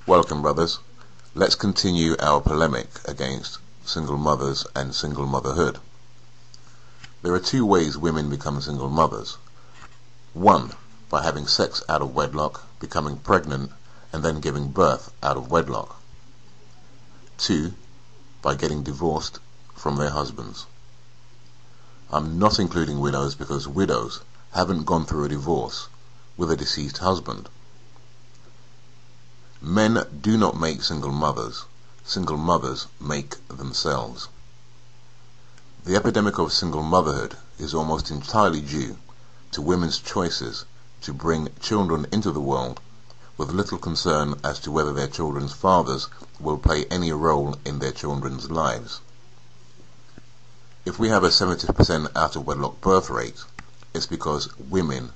Welcome, brothers. Let's continue our polemic against single mothers and single motherhood. There are two ways women become single mothers. One, by having sex out of wedlock, becoming pregnant, and then giving birth out of wedlock. Two, by getting divorced from their husbands. I'm not including widows because widows haven't gone through a divorce with a deceased husband. Men do not make single mothers make themselves. The epidemic of single motherhood is almost entirely due to women's choices to bring children into the world with little concern as to whether their children's fathers will play any role in their children's lives. If we have a 70% out of wedlock birth rate, it's because women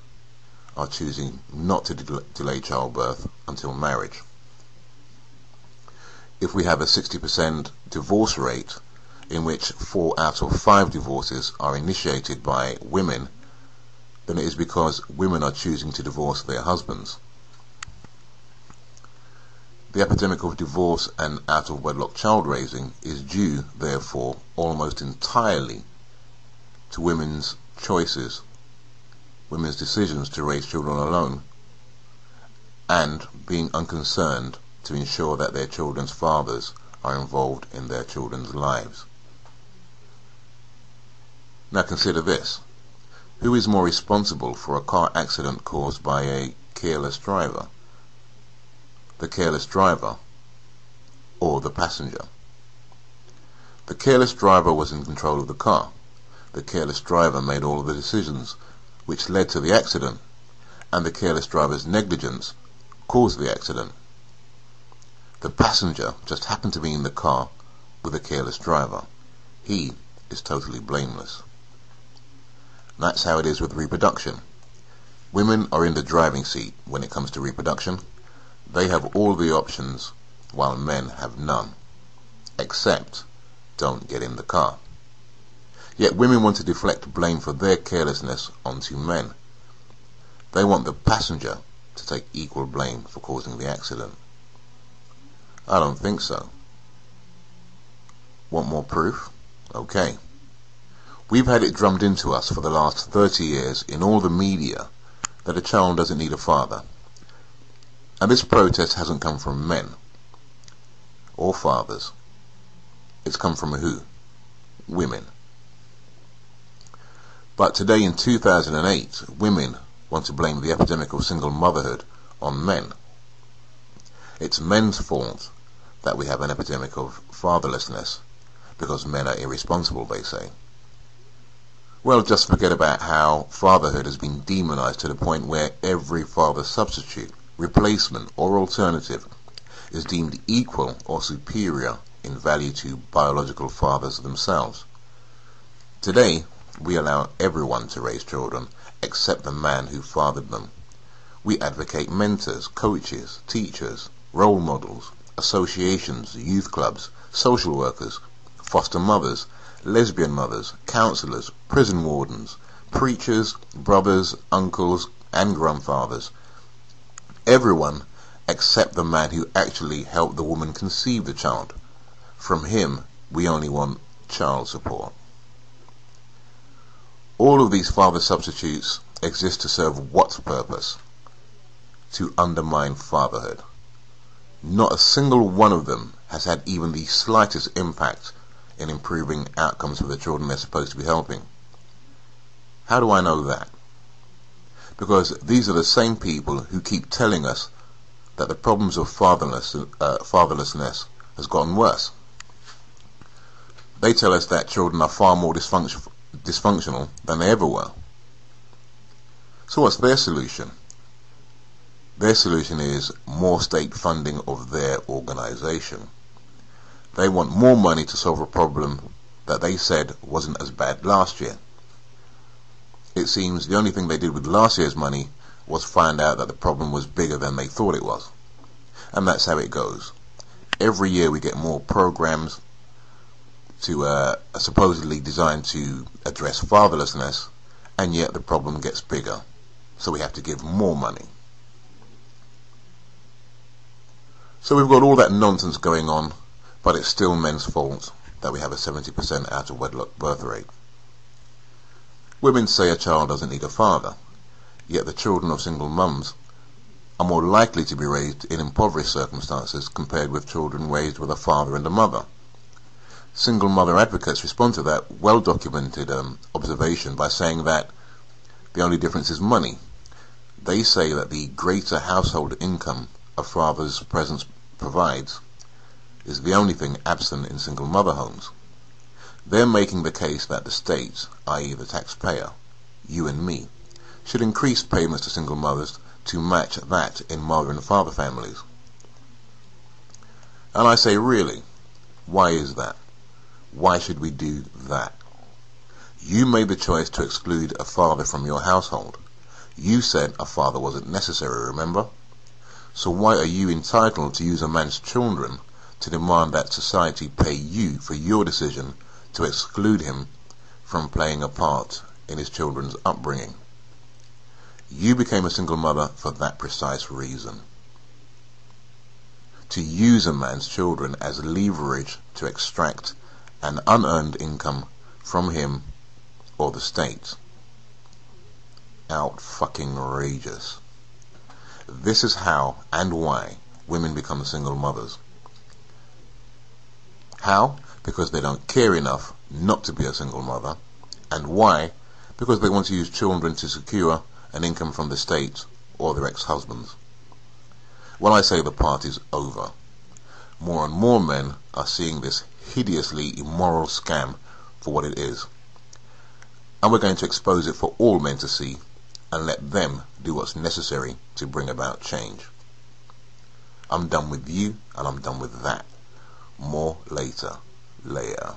are choosing not to delay childbirth until marriage. If we have a 60% divorce rate, in which 4 out of 5 divorces are initiated by women, then it is because women are choosing to divorce their husbands. The epidemic of divorce and out-of-wedlock child raising is due, therefore, almost entirely to women's choices, women's decisions to raise children alone, and being unconcerned to ensure that their children's fathers are involved in their children's lives. Now consider this. Who is more responsible for a car accident caused by a careless driver? The careless driver or the passenger? The careless driver was in control of the car. The careless driver made all of the decisions which led to the accident, and the careless driver's negligence caused the accident. The passenger just happened to be in the car with a careless driver. He is totally blameless. That's how it is with reproduction. Women are in the driving seat when it comes to reproduction. They have all the options while men have none, except don't get in the car. Yet women want to deflect blame for their carelessness onto men. They want the passenger to take equal blame for causing the accident. I don't think so. Want more proof? Okay. We've had it drummed into us for the last 30 years in all the media that a child doesn't need a father. And this protest hasn't come from men or fathers. It's come from who? Women. But today in 2008, women want to blame the epidemic of single motherhood on men. It's men's fault that we have an epidemic of fatherlessness because men are irresponsible, they say. Well, just forget about how fatherhood has been demonized to the point where every father substitute, replacement or alternative is deemed equal or superior in value to biological fathers themselves. Today, we allow everyone to raise children except the man who fathered them. We advocate mentors, coaches, teachers, role models, associations, youth clubs, social workers, foster mothers, lesbian mothers, counsellors, prison wardens, preachers, brothers, uncles, and grandfathers. Everyone except the man who actually helped the woman conceive the child. From him, we only want child support. All of these father substitutes exist to serve what purpose? To undermine fatherhood. Not a single one of them has had even the slightest impact in improving outcomes for the children they're supposed to be helping. How do I know that? Because these are the same people who keep telling us that the problems of fatherlessness has gotten worse. They tell us that children are far more dysfunctional than they ever were. So what's their solution? Their solution is more state funding of their organization. They want more money to solve a problem that they said wasn't as bad last year. It seems the only thing they did with last year's money was find out that the problem was bigger than they thought it was. And that's how it goes. Every year we get more programs to supposedly designed to address fatherlessness, and yet the problem gets bigger. So we have to give more money. So we've got all that nonsense going on, but it's still men's fault that we have a 70% out of wedlock birth rate. Women say a child doesn't need a father, yet the children of single mums are more likely to be raised in impoverished circumstances compared with children raised with a father and a mother. Single mother advocates respond to that well-documented observation by saying that the only difference is money. They say that the greater household income a father's presence provides is the only thing absent in single mother homes. They're making the case that the state, i.e. the taxpayer, you and me, should increase payments to single mothers to match that in mother and father families. And I say, really, why is that? Why should we do that? You made the choice to exclude a father from your household. You said a father wasn't necessary, remember? So why are you entitled to use a man's children to demand that society pay you for your decision to exclude him from playing a part in his children's upbringing? You became a single mother for that precise reason. To use a man's children as leverage to extract an unearned income from him or the state. Out-fucking-rageous. This is how and why women become single mothers. How? Because they don't care enough not to be a single mother. And why? Because they want to use children to secure an income from the state or their ex-husbands. Well, I say the party's over. More and more men are seeing this hideously immoral scam for what it is. And we're going to expose it for all men to see and let them do what's necessary to bring about change. I'm done with you and I'm done with that. More later. Later.